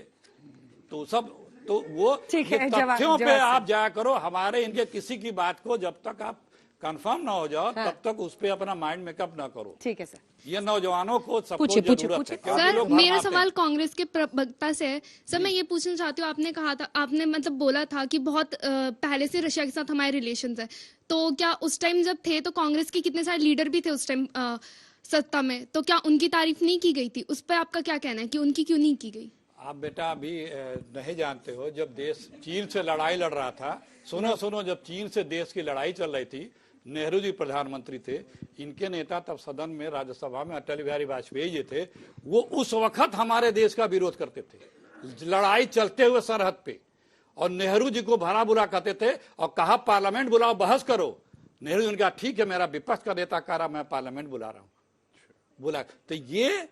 तो सब तो वो ठीक है, ये जवाब- तथ्यों पे जवाब आप जाया करो। हमारे इनके किसी की बात को जब तक आप कंफर्म ना हो जाओ तब तक उस पे अपना माइंड मेकअप ना करो। ठीक है सर। ये नौजवानों को सबको पूछिए, जरूरत पूछिए। है, क्योंकि सर लोग मेरा भरमाते हैं। सवाल कांग्रेस के प्रवक्ता से है। सर मैं ये पूछना चाहती हूँ, आपने कहा था, आपने मतलब बोला था कि बहुत पहले से रशिया के साथ हमारे रिलेशंस है, तो क्या उस टाइम जब थे तो कांग्रेस के कितने सारे लीडर भी थे उस टाइम सत्ता में, तो क्या उनकी तारीफ नहीं की गई थी? उस पर आपका क्या कहना है कि उनकी क्यों नहीं की गई? आप बेटा अभी नहीं जानते हो, जब देश चीन से लड़ाई लड़ रहा था, सुनो, जब चीन से देश की लड़ाई चल रही थी, नेहरू जी प्रधानमंत्री थे, इनके नेता तब सदन में, राज्यसभा में अटल बिहारी वाजपेयी जी थे। वो उस वक्त हमारे देश का विरोध करते थे, लड़ाई चलते हुए सरहद पे, और नेहरू जी को भला बुरा कहते थे और कहा पार्लियामेंट बुलाओ, बहस करो। नेहरू जी ने कहा ठीक है, मेरा विपक्ष का नेता कह रहा, मैं पार्लियामेंट बुला रहा हूं, बुला। तो ये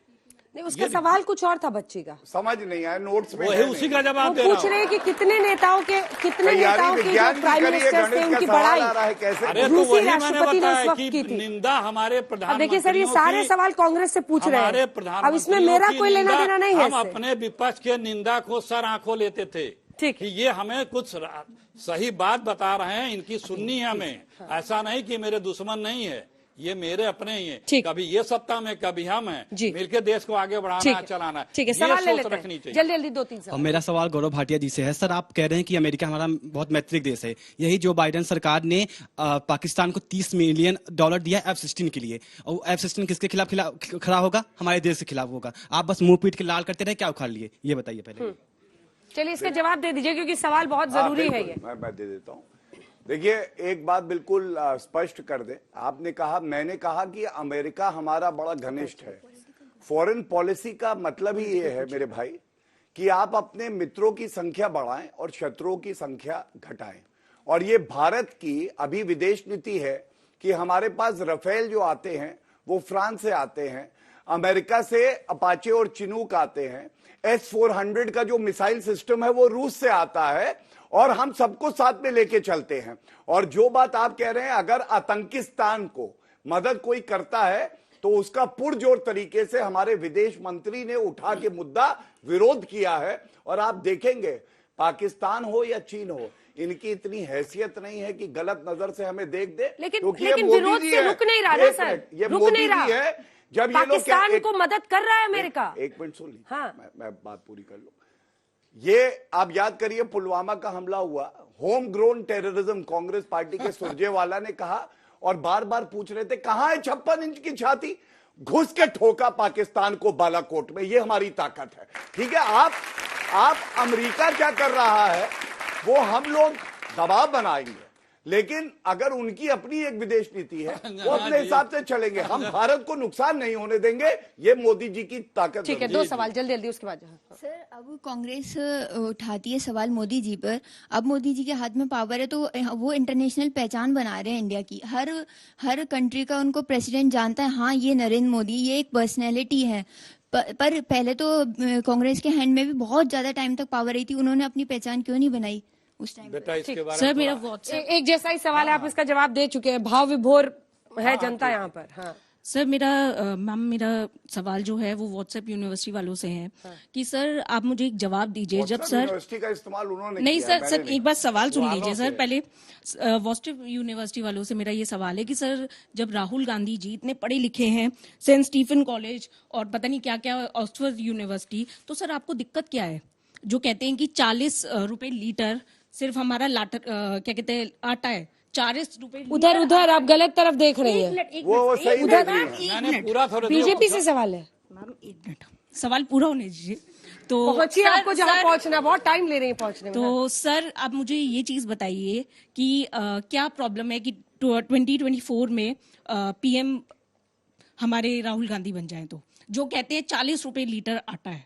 नहीं, उसका सवाल कुछ और था बच्ची का, समझ नहीं आया, नोट्स में वो है, उसी का जवाब वो दे रहा पूछ हूं। रहे हैं कि कितने नेताओं की तैयारी जो विज्ञान की प्राइम करिए, मिनिस्टर्स थे गणित का उनकी सवाल बड़ाई आ रहा है कैसे। अरे तो रूसी वही मैंने राष्ट्रपति ने उस बताया वक्त कि की थी। निंदा हमारे अब प्रधानमंत्री, देखिए सर, ये सारे सवाल कांग्रेस से पूछ रहे हमारे हैं, अब इसमें मेरा प्रधानमंत्रियों कोई की लेना निंदा, देना नहीं है हम इससे। अपने विपक्ष के निंदा को सर आंखों लेते थे ठीक। कि ये हमें कुछ सही बात बता रहे हैं, इनकी सुननी है हमें। ऐसा नहीं कि मेरे दुश्मन नहीं है, ये मेरे अपने ही हैं। ठीक। कभी ये सत्ता में, कभी हम हैं, जी। मिलकर देश को आगे बढ़ाना है, चलाना है। ठीक है, ये सवाल ले सोच लेते रखनी हैं चाहिए। जल्दी जल्दी, 2-3 और सवाल। मेरा सवाल गौरव भाटिया जी से है। सर आप कह रहे हैं कि अमेरिका हमारा बहुत मैत्रिक देश है, यही जो बाइडेन सरकार ने पाकिस्तान को $30 मिलियन दिया F-16 के लिए, और F-16 किसके खिलाफ खड़ा होगा? हमारे देश के खिलाफ होगा। आप बस मुंह पीट के लाल करते रहे, क्या उखाड़ लिए? ये बताइए पहले। चलिए इसका जवाब दे दीजिए क्योंकि सवाल बहुत जरूरी है ये। मैं दे देता हूँ। देखिए, एक बात बिल्कुल स्पष्ट कर दे, आपने कहा, मैंने कहा कि अमेरिका हमारा बड़ा घनिष्ठ है। फॉरेन पॉलिसी का मतलब ही ये है मेरे भाई कि आप अपने मित्रों की संख्या बढ़ाएं और शत्रुओं की संख्या घटाएं। और ये भारत की अभी विदेश नीति है कि हमारे पास राफेल जो आते हैं वो फ्रांस से आते हैं, अमेरिका से अपाचे और चिनूक आते हैं, S-400 का जो मिसाइल सिस्टम है वो रूस से आता है, और हम सबको साथ में लेके चलते हैं। और जो बात आप कह रहे हैं, अगर आतंकिस्तान को मदद कोई करता है तो उसका पुरजोर तरीके से हमारे विदेश मंत्री ने उठा के मुद्दा विरोध किया है। और आप देखेंगे, पाकिस्तान हो या चीन हो, इनकी इतनी हैसियत नहीं है कि गलत नजर से हमें देख दे। लेकिन विरोध से रुक नहीं रहा ना सर, ये रुक मोदी नहीं रहा जी है। जब ये लोग पाकिस्तान को मदद कर रहा है अमेरिका। एक मिनट सुन लीजिए, हाँ। मैं बात पूरी कर लूं। ये आप याद करिए, पुलवामा का हमला हुआ, home grown terrorism Congress party के सुरजेवाला ने कहा, और बार बार पूछ रहे थे कहां है 56 इंच की छाती, घुस के ठोका पाकिस्तान को बालाकोट में। ये हमारी ताकत है। ठीक है, आप अमेरिका क्या कर रहा है वो हम लोग दबाव बनाएंगे, लेकिन अगर उनकी अपनी एक विदेश नीति है वो अपने हिसाब से चलेंगे। हम भारत को नुकसान नहीं होने देंगे, ये मोदी जी की ताकत। ठीक है, 2 सवाल जल्दी जल्दी, उसके बाद सर अब कांग्रेस उठाती है सवाल मोदी जी पर। अब मोदी जी के हाथ में पावर है तो वो इंटरनेशनल पहचान बना रहे हैं इंडिया की। हर कंट्री का उनको प्रेसिडेंट जानता है, हाँ ये नरेंद्र मोदी, ये एक पर्सनैलिटी है। पर पहले तो कांग्रेस के हैंड में भी बहुत ज्यादा टाइम तक पावर रही थी, उन्होंने अपनी पहचान क्यों नहीं बनाई उस टाइम? बेटा इसके बारे सर में मेरा थोड़ा- व्हाट्सएप एक जैसा ही सवाल है, आप इसका जवाब दे चुके हैं। भाव विभोर है जनता यहाँ पर। हाँ, सर मैम मेरा सवाल जो है वो व्हाट्सएप यूनिवर्सिटी वालों से है कि सर आप मुझे एक जवाब दीजिए। जब सर यूनिवर्सिटी का इस्तेमाल उन्होंने नहीं किया है, सर मैंने नहीं। एक बार सवाल सुन लीजिए से। सर। पहले व्हाट्सएप यूनिवर्सिटी वालों से मेरा ये सवाल है कि सर जब राहुल गांधी जी इतने पढ़े लिखे हैं, सेंट स्टीफन कॉलेज और पता नहीं क्या क्या ऑक्सफोर्ड यूनिवर्सिटी, तो सर आपको दिक्कत क्या है जो कहते हैं कि 40 रुपए लीटर सिर्फ हमारा लाटर क्या कहते हैं आटा है, 40 रुपए उधर आप गलत तरफ देख रही हैं। वो सही उधर देख रही है। मैंने पूरा थोड़ा बीजेपी से सवाल है। मैम एक मिनट सवाल पूरा होने दीजिए। तो पहुंचिए, आपको जहां पहुंचना, बहुत टाइम ले रही है पहुंचने में। तो सर आप मुझे ये चीज बताइए कि क्या प्रॉब्लम है कि 2024 में पीएम हमारे राहुल गांधी बन जाए, तो जो कहते हैं 40 रुपए लीटर आटा है।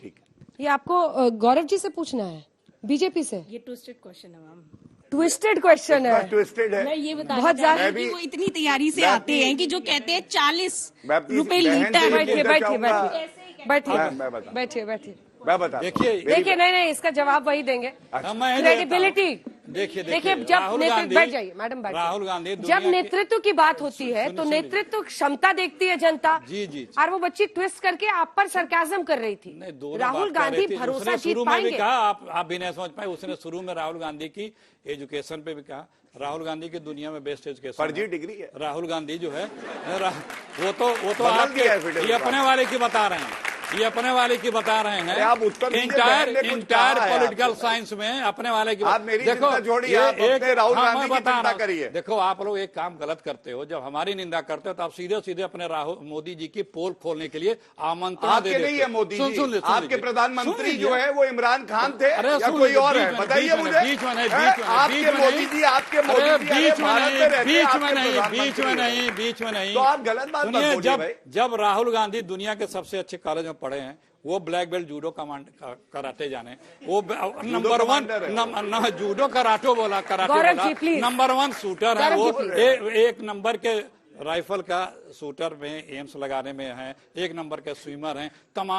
ठीक है, ये आपको गौरव जी से पूछना है, बीजेपी से। ये ट्विस्टेड क्वेश्चन है मैम। ट्विस्टेड क्वेश्चन है। ट्विस्टेड है। मैं ये बता बहुत ज्यादा- कि वो इतनी तैयारी से आते हैं कि जो कहते हैं 40 मैं अपनी रुपए बहन से लीटर। ये बैठिए पूछना बैठिए चाहूंगा। बैठिए मैं बता- बैठिए बैठिए। मैं बता देखिए नहीं, इसका जवाब वही देंगे। हाँ, मैं ही क्रेडिबिलिटी। देखिए जब राहुल नेतृत्व, गांधी- बैठ जाइए मैडम, बैठ राहुल गांधी जब दुनिया के- नेतृत्व की बात होती है तो नेतृत्व क्षमता देखती है जनता। जी। और वो बच्ची ट्विस्ट करके आप पर सरकाजम कर रही थी। नहीं, दोनों राहुल बात कर रही गांधी थी। भरोसा उसने जीत शुरू में भी पाएंगे। कहा, आप भी नहीं समझ पाए, उसने शुरू में राहुल गांधी की एजुकेशन पे भी कहा। राहुल गांधी की दुनिया में बेस्ट एजुकेशन फर्जी डिग्री है। राहुल गांधी जो है वो तो बदल दिया है फिर ये अपने वाले की बता रहे हैं, ये अपने वाले की बता रहे हैं। अरे आप उत्तर दीजिए, बहन ने कुछ इंटायर कहा है पॉलिटिकल आपको। साइंस में अपने वाले की आप मेरी चिंता छोड़िए, आप अपने राहुल हाँ, गांधी मैं की बता चिंता रहा हूं। करिए। देखो आप लोग एक काम गलत करते हो, जब हमारी निंदा करते हो तो आप सीधे सीधे अपने राहुल मोदी जी की पोल खोलने के लिए आमंत्रण दे आपके देते नहीं हो। है मोदी सुन जी, सुन आपके प्रधानमंत्री जो है वो इमरान खान थे अरे या सुन कोई लीजिए, और बीच है, में बताइए नहीं, मुझे। बीच में नहीं, आपके मोदी जी, आपके मोदी जी बीच में भारत नहीं, में रहते, बीच आपके में नहीं, प्रधानमंत्री बीच में हैं। नहीं, बीच में नहीं। तो आप गलत बात मत सुनिए, बोलिए भाई। जब राहुल गांधी दुनिया के सबसे अच्छे कॉलेज में पढ़े हैं, वो ब्लैक बेल्ट जूडो कराटे जाने, वो नंबर 1 जूडो कराटे बोला, Gaurav ji, please. Number 1 shooter है गौरव वो, जी, प्लीज। एक नंबर के राइफल का शूटर में एम्स लगाने में है, एक नंबर के स्विमर हैं,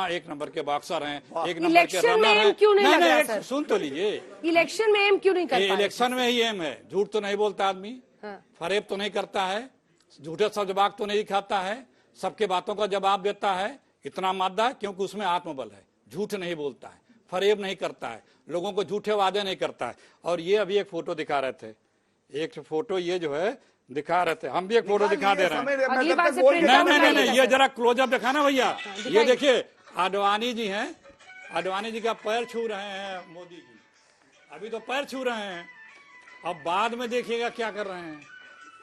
एक नंबर के बॉक्सर हैं, एक नंबर के इलेक्शन में रनर एम हैं। क्यों नहीं लग रहा, सर? सुन तो लीजिए, इलेक्शन में एम क्यों नहीं कर पा रहे? इलेक्शन में ही एम है। झूठ तो नहीं बोलता आदमी, फरेब तो नहीं करता है, झूठे सजबाग तो नहीं दिखाता है, सबके बातों का जवाब देता है। इतना मादा है क्योंकि उसमें आत्मबल है, झूठ नहीं बोलता है, फरेब नहीं करता है, लोगों को झूठे वादे नहीं करता है। और ये अभी एक फोटो दिखा रहे थे, एक फोटो ये जो है दिखा रहे थे, हम भी एक फोटो दिखा दे रहे हैं। अगली बार से नहीं, ये जरा क्लोजअप दिखाना भैया। ये देखिए आडवाणी जी हैं, आडवाणी जी का पैर छू रहे हैं मोदी जी, अभी तो पैर छू रहे हैं, अब बाद में देखिएगा क्या कर रहे हैं।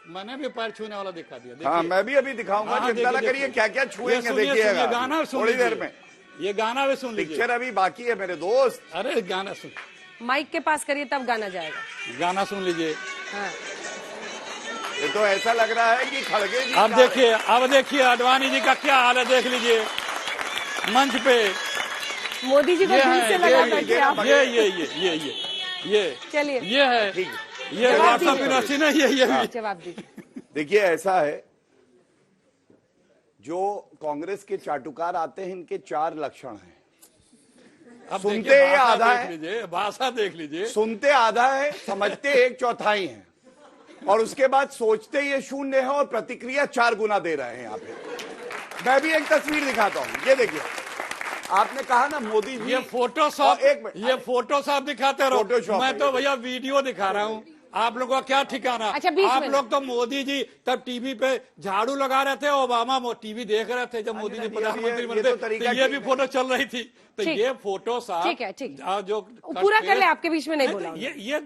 मैंने भी पैर छूने वाला दिखा दिया। हाँ, मैं भी अभी दिखाऊंगा, हाँ, चिंता ना देखिए, करिए, क्या क्या छुएंगे सुनिए, देखिएगा गाना सुन थोड़ी लीजिए। देर में। ये गाना भी सुन लीजिए, पिक्चर अभी बाकी है मेरे दोस्त। अरे गाना सुन, माइक के पास करिए तब गाना जाएगा। गाना सुन लीजिए। हाँ। ये तो ऐसा लग रहा है कि खड़गे जी अब देखिए आडवाणी जी का क्या हाल है, देख लीजिए मंच पे। मोदी जी को ये दिल है, से लगा बैठे आप। ये चलिए, ये है, ठीक ये जवाब व्हाट्सएप दीजिए। यूनिवर्सिटी नहीं है, ये भी। जवाब दीजिए। देखिए ऐसा है, जो कांग्रेस के चाटुकार आते हैं, इनके 4 लक्षण हैं। अब सुनते देखिए, ये भाषा आधा देख है। लीजिए, भाषा देख लीजिए। सुनते आधा है, समझते 1/4 है, और उसके बाद सोचते ये 0 है और प्रतिक्रिया 4 गुना दे रहे हैं यहाँ पे। मैं भी एक तस्वीर दिखाता हूँ, ये देखिए। आपने कहा ना मोदी जी, ये फोटोशॉप, एक मिनट, ये फोटोशॉप दिखाते रहो। फोटोशॉप मैं है तो ये। भैया वीडियो दिखा रहा हूँ, आप लोगों का क्या ठिकाना। अच्छा, बीच आप में लोग तो मोदी जी तब टीवी पे झाड़ू लगा रहे थे, ओबामा टीवी देख रहे थे जब मोदी जी प्रधानमंत्री बने थे, तो ये भी फोटो चल रही थी। तो ठीक। ये फोटो साहब, ठीक है, ठीक। जो पूरा कर ले, आपके बीच में नहीं बोला। ये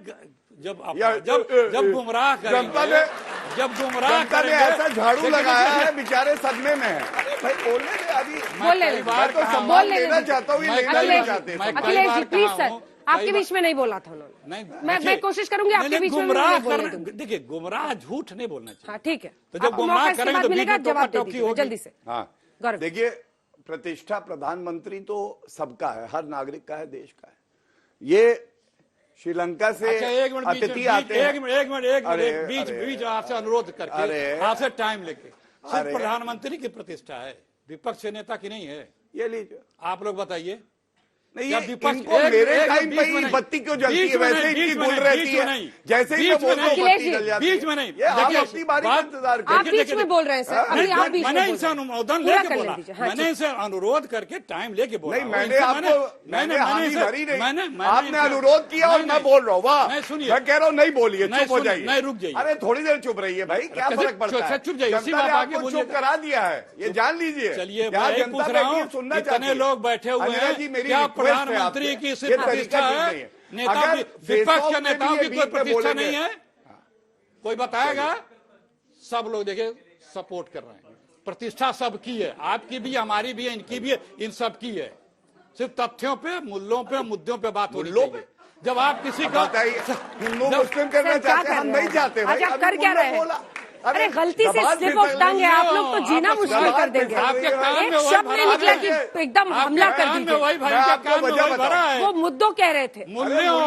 जब या- जब गुमराह जनता करेंगे, ने जब गुमराह जनता ने करेंगे, ऐसा झाड़ू देखिए, लगाया देखिए, है, बेचारे सदमे में है। अरे भाई बोलने दे अभी, बोल ले, कई बार मैं तो कहा हूं, सम्मान बोल ले, देना चाहता हूँ, ये मैं लेना कई नहीं बार- चाहते। मैं कई अखिलेश बार जी, प्लीज कहा सर, हूं आपके बीच में नहीं बोला था उन्होंने। नहीं, मैं कोशिश करूंगी आपके बीच में गुमराह नहीं बोलने दूंगी। देखिए, गुमराह झूठ नहीं बोलना चाहिए। हाँ ठीक है, तो जब गुमराह करेंगे तो मिलेगा, बीच में जवाब दे टोका-टोकी दीजिए होगी। जल्दी से। हाँ गौरव। देखिए, प्रतिष्ठा प्रधानमंत्री तो सबका है, हर नागरिक का है, देश का है। ये श्रीलंका से अच्छा, एक मिनट अतिथि आते हैं। एक मिनट बीच आपसे अनुरोध करके, आपसे टाइम लेके, सिर्फ प्रधानमंत्री की प्रतिष्ठा है, विपक्ष के नेता की नहीं है। ये लीजिए, आप लोग बताइए। नहीं, या ये विपक्ष इनको मेरे टाइम पे ही बत्ती क्यों जलती है, वैसे इनकी गुल रहती है, जैसे ही मैं बोलता हूं बत्ती जल जाती है। बीच में नहीं, ये आप अपनी बारी का इंतजार आप करिए। बीच में बोल रहे हैं सर, अभी आप बीच में मैंने बोल इनसे रहे हैं। अनुमोदन पूरा लेके कर बोला, लीजिए। हाँ, मैंने इनसे अनुरोध करके टाइम लेके बोला। नहीं, मैंने आपको मैंने हामी भरी नहीं, आपने अनुरोध किया और मैं बोल रहा हूँ। वाह, नहीं, सुनिए, मैं कह रहा हूँ नहीं बोलिए, चुप हो जाइए। नहीं, रुक जाइए। अरे थोड़ी देर चुप रहिए भाई, क्या फर्क पड़ता है, चुप जाइए, जनता ने आपको चुप करा दिया है, ये जान लीजिए। चलिए, क्या मैं जनता पूछ रहा हूँ, सुनना चाहती इतने है। लोग बैठे हुए अनिला हैं, जी, मेरी क्या रिक्वेस्ट है प्रधानमंत्री आपसे, की ये प्रतिष्ठा तरीका ठीक है? नहीं है। नेता अगर विपक्ष के में नेताओं भी की ये कोई बीच में प्रतिष्ठा बोलेंगे। नहीं है? कोई बताएगा? सब लोग देखिए सपोर्ट कर रहे हैं। प्रतिष्ठा सबकी है, आपकी भी, हमारी भी है, इनकी भी है, इन सब की है। सिर्फ तथ्यों पे, मूल्यों पे, मुद्दों पे बात होनी चाहिए। जब आप किसी का हिंदू मुस्लिम करना चाहते हैं, हम नहीं चाहते भाई। अच्छा, कर क्या रहे हैं? बोला, अरे गलती से स्लिप ऑफ टंग है, आप लोग तो जीना मुश्किल कर देंगे। आपके कान में एक वही शब्द नहीं भरा निकला है। कि एकदम हमला कर कान में दीजिए। वही भाई मैं के आपको कान में वजह वही भरा है। वो मुद्दों कह रहे थे। मूल्यों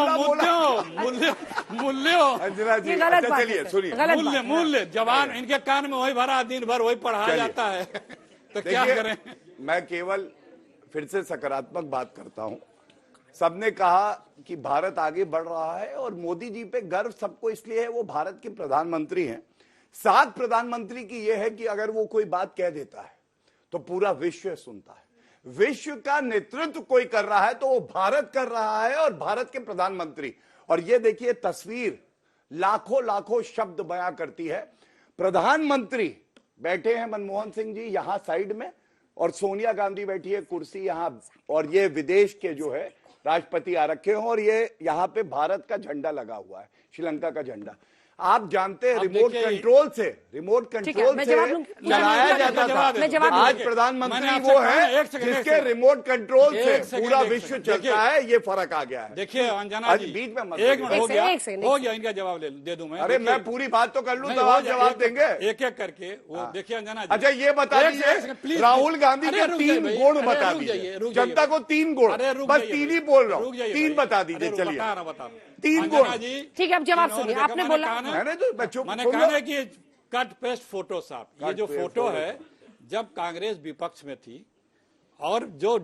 अंजना जी, ये गलत अच्छा बात है चलिए सर, सुनिए, गलत बात है। मूल्य जवान इनके कान में वही भरा, दिन भर वही पढ़ाया चलिए। जाता है। तो क्या देखिए, करें? मैं केवल फिर से सकारात्मक बात करता हूं। सबने कहा कि भारत आगे बढ़ रहा है और मोदी जी पे गर्व सबको इसलिए है, वो भारत के प्रधानमंत्री हैं। साथ प्रधानमंत्री की यह है कि अगर वो कोई बात कह देता है तो पूरा विश्व सुनता है। विश्व का नेतृत्व कोई कर रहा है तो वो भारत कर रहा है, और भारत के प्रधानमंत्री। और ये देखिए, तस्वीर लाखों लाखों शब्द बयां करती है। प्रधानमंत्री बैठे हैं, मनमोहन सिंह जी यहां साइड में, और सोनिया गांधी बैठी है कुर्सी यहां, और ये विदेश के जो है राष्ट्रपति आ रखे हो, और ये यहां पे भारत का झंडा लगा हुआ है, श्रीलंका का झंडा। आप जानते हैं रिमोट कंट्रोल से चलाया जाता था। आज प्रधानमंत्री वो है जिसके रिमोट कंट्रोल से पूरा विश्व चलता है। ये फर्क आ गया है। देखिए अंजना जी, बीच में मत एक मिनट हो गया, इनका जवाब दे दूं मैं। अरे मैं पूरी बात तो कर लूं, तब आप जवाब देंगे एक एक करके। वो देखिए अंजना जी, अच्छा ये बता दीजिए, राहुल गांधी के 3 गुण बता दीजिए, जनता को 3 गुण, बस 3 ही बोल रहा हूँ, 3 बता दीजिए। चलिए बता 3 गुण। ठीक है, अब जवाब सुनिए, आपने बोला। मैंने कहा कि कट पेस्ट फोटो साहब, ये जो फोटो है, जब कांग्रेस विपक्ष में थी और जो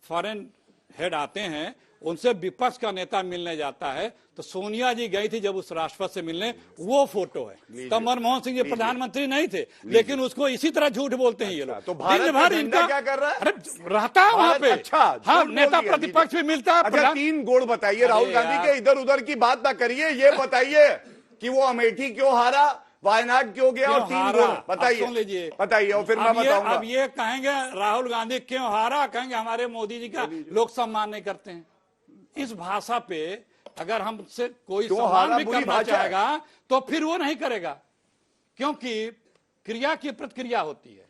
फॉरेन हेड आते हैं उनसे विपक्ष का नेता मिलने जाता है, तो सोनिया जी गई थी जब उस राष्ट्रपति से मिलने, वो फोटो है। तब मनमोहन सिंह जी प्रधानमंत्री नहीं थे, लेकिन उसको इसी तरह झूठ बोलते हैं ये लोग। तो भारत का झंडा क्या कर रहा है? रहता है वहां पे। अच्छा, हाँ, नेता प्रतिपक्ष भी मिलता है। अच्छा 3 गुण बताइए राहुल गांधी के, इधर उधर की बात ना करिए, ये बताइए कि वो अमेठी क्यों हारा, वायनाड क्यों गया, और 3 गुण बताइए, बताइए, और फिर मैं बताऊंगा। अब ये कहेंगे राहुल गांधी क्यों हारा, कहेंगे हमारे मोदी जी का लोग सम्मान नहीं करते हैं। इस भाषा पे अगर हमसे कोई सम्मान भी करना चाहेगा तो फिर वो नहीं करेगा, क्योंकि क्रिया की प्रतिक्रिया होती है।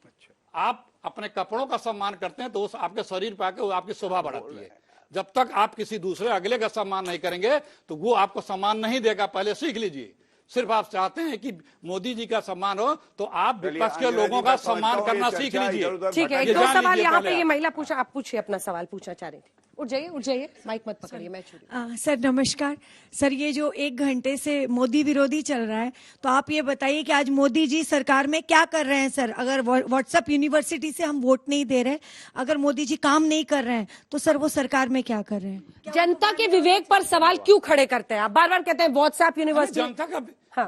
आप अपने कपड़ों का सम्मान करते हैं तो उस आपके शरीर पे आके वो आपकी शोभा बढ़ाती है। जब तक आप किसी दूसरे अगले का सम्मान नहीं करेंगे तो वो आपको सम्मान नहीं देगा। पहले सीख लीजिए। सिर्फ आप चाहते हैं कि मोदी जी का सम्मान हो तो आप विपक्ष के लोगों का सम्मान करना सीख लीजिए। ठीक है, 2 सवाल यहाँ पे ये महिला पूछा, आप पूछिए अपना सवाल पूछना चाह रही थी। उठ जाइए, माइक मत पकड़िए, मैं सर नमस्कार सर। ये जो 1 घंटे से मोदी विरोधी चल रहा है, तो आप ये बताइए कि आज मोदी जी सरकार में क्या कर रहे हैं सर? अगर व्हाट्सएप यूनिवर्सिटी से हम वोट नहीं दे रहे, अगर मोदी जी काम नहीं कर रहे हैं, तो सर वो सरकार में क्या कर रहे हैं? जनता के विवेक पर सवाल क्यों खड़े करते हैं आप? बार बार कहते हैं व्हाट्सएप यूनिवर्सिटी।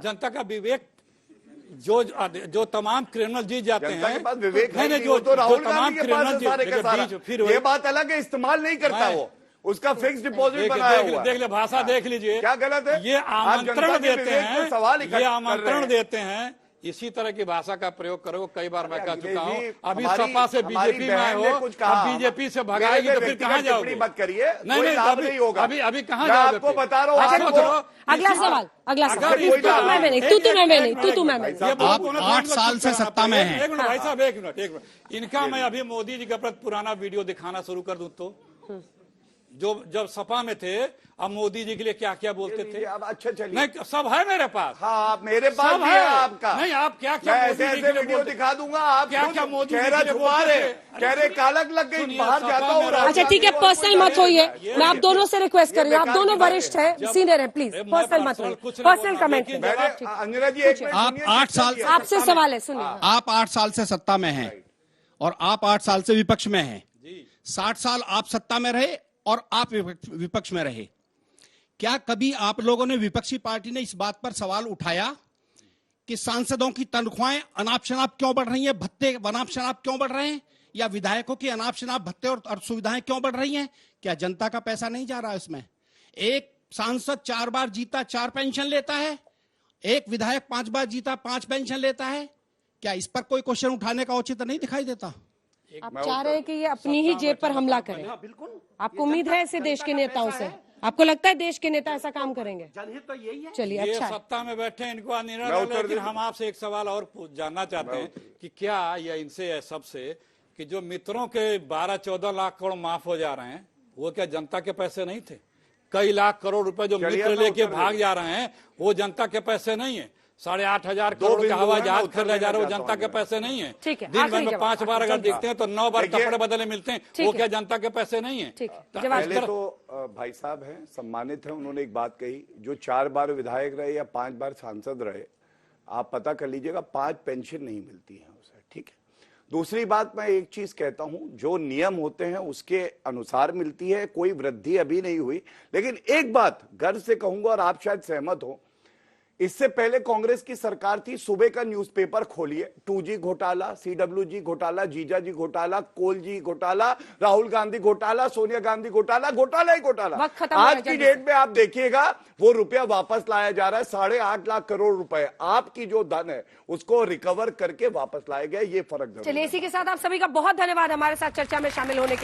जनता का विवेक, जो तमाम क्रिमिनल जीत जाते हैं, के पास विवेक है, जो तो राहुल गांधी के पास सारे के सारा, फिर ये बात अलग है, इस्तेमाल नहीं करता वो, उसका फिक्स डिपॉजिट बनाया हुआ है। देख ले भाषा, देख लीजिए क्या गलत है। ये आमंत्रण देते हैं, सवाल ये आमंत्रण देते हैं। इसी तरह की भाषा का प्रयोग करो। कई बार मैं कह चुका हूँ, अभी सपा से बीजेपी में हो, अब बीजेपी से भगाएगी तो फिर कहाँ जाओगे? मत करिए, नहीं लाभ नहीं होगा। अभी कहाँ जाओगे? आपको बता रहा हूँ। अगला सवाल मैं नहीं, तू मैं आप 8 साल से सत्ता में हैं। एक मिनट भाई साहब, एक मिनट। इनका मैं अभी मोदी जी का पुराना वीडियो दिखाना शुरू कर दूं तो जो जब सपा में थे, अब मोदी जी के लिए क्या क्या बोलते थे। अब अच्छा चलिए, नहीं सब है मेरे पास। हाँ आप मेरे पास सब भी है है आपका। नहीं आप क्या क्या ऐसे ऐसे वीडियो दिखा दूंगा, आप क्या क्या मोदी चेहरा छुपा रहे, चेहरे कालक लग गई, बाहर जाता हूँ। अच्छा ठीक है, पर्सनल मत होइए, मैं आप दोनों से रिक्वेस्ट कर रही हूँ, आप दोनों वरिष्ठ हैं, सीनियर हैं, प्लीज पर्सनल मत होइए, पर्सनल कमेंट। अंजना जी एक मिनट, आप 8 साल आपसे सवाल है, सुनिए। आप 8 साल से सत्ता में हैं और आप 8 साल से विपक्ष में हैं। 60 साल आप सत्ता में रहे और आप विपक्ष में रहे। क्या कभी आप लोगों ने, विपक्षी पार्टी ने इस बात पर सवाल उठाया कि सांसदों की तनख्वाहें अनाप शनाप क्यों बढ़ रही हैं, भत्ते अनाप शनाप क्यों बढ़ रहे हैं, या विधायकों की अनाप शनाप भत्ते और सुविधाएं क्यों बढ़ रही हैं? क्या जनता का पैसा नहीं जा रहा है इसमें? एक सांसद 4 बार जीता 4 पेंशन लेता है, एक विधायक 5 बार जीता 5 पेंशन लेता है। क्या इस पर कोई क्वेश्चन उठाने का औचित्य नहीं दिखाई देता? आप चाह रहे हैं कि ये अपनी ही जेब पर हमला करें? आपको उम्मीद है ऐसे देश के नेताओं से? आपको लगता है देश के नेता ऐसा काम करेंगे? जनहित तो यही है। चलिए, ये अच्छा सत्ता में बैठे हैं, इनको निर्णय, लेकिन हम आपसे एक सवाल और जानना चाहते हैं कि क्या ये इनसे सबसे कि जो मित्रों के 12-14 लाख करोड़ माफ हो जा रहे हैं, वो क्या जनता के पैसे नहीं थे? कई लाख करोड़ रुपए जो मित्र लेके भाग जा रहे हैं, वो जनता के पैसे नहीं है। 8,500 करोड़ का हवाई जहाज खरीदा जा रहा है, वो जनता के पैसे नहीं है। ठीक है, दिन भर में 5 बार अगर दिखते हैं तो 9 बार कपड़े बदले मिलते हैं, वो क्या जनता के पैसे नहीं है? पहले तो भाई साहब हैं, सम्मानित हैं, उन्होंने एक बात कही, जो 4 बार विधायक रहे या 5 बार सांसद रहे, आप पता कर लीजिएगा 5 पेंशन नहीं मिलती है उसे, ठीक है। दूसरी बात, मैं एक चीज कहता हूं, जो नियम होते हैं उसके अनुसार मिलती है, कोई वृद्धि अभी नहीं हुई। लेकिन एक बात गर्व से कहूंगा और आप शायद सहमत हो, इससे पहले कांग्रेस की सरकार थी, सुबह का न्यूज़पेपर खोलिए, 2G घोटाला, CWG घोटाला, जीजा जी घोटाला, कोल जी घोटाला, राहुल गांधी घोटाला, सोनिया गांधी घोटाला, घोटाला ही घोटाला। आज की डेट में आप देखिएगा वो रुपया वापस लाया जा रहा है, 8.5 लाख करोड़ रुपए आपकी जो धन है उसको रिकवर करके वापस लाया गया। ये फर्क। चलिए, इसी के साथ आप सभी का बहुत धन्यवाद हमारे साथ चर्चा में शामिल होने के लिए।